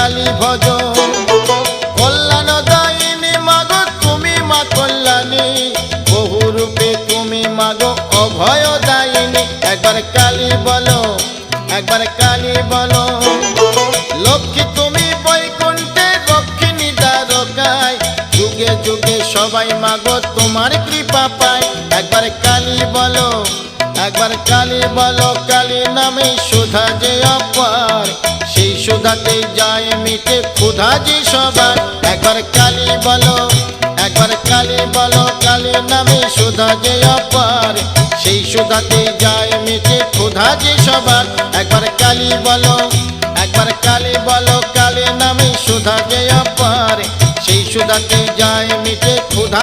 কালী ভজ। কল্যাণ দায়িনী মাগো তুমি মা কল্যাণী, বহুরূপে তুমি মাগো অভয় দায়িনী। একবার কালী বলো, একবার কালী বলো। লক্ষ্মী তুমি বৈকুণ্ঠে রক্ষিণী দ্বারকায়, যুগে যুগে সবাই মাগো তোমার কৃপা পায়। একবার কালী বলো, একবার কালী বলো। কালী নামে সুধা যে অপার, সেই সুধাতে যায় মিটে ক্ষুধা যে সবার। একবার কালী বলো, একবার কালী বলো। কালী নামে সুধা যে অপার, সেই সুধাতে যায় মিটে ক্ষুধা যে সবার। একবার কালী বলো, একবার কালী বলো। কালী নামে সুধা যে অপার, সেই সুধাতে যায় মিটে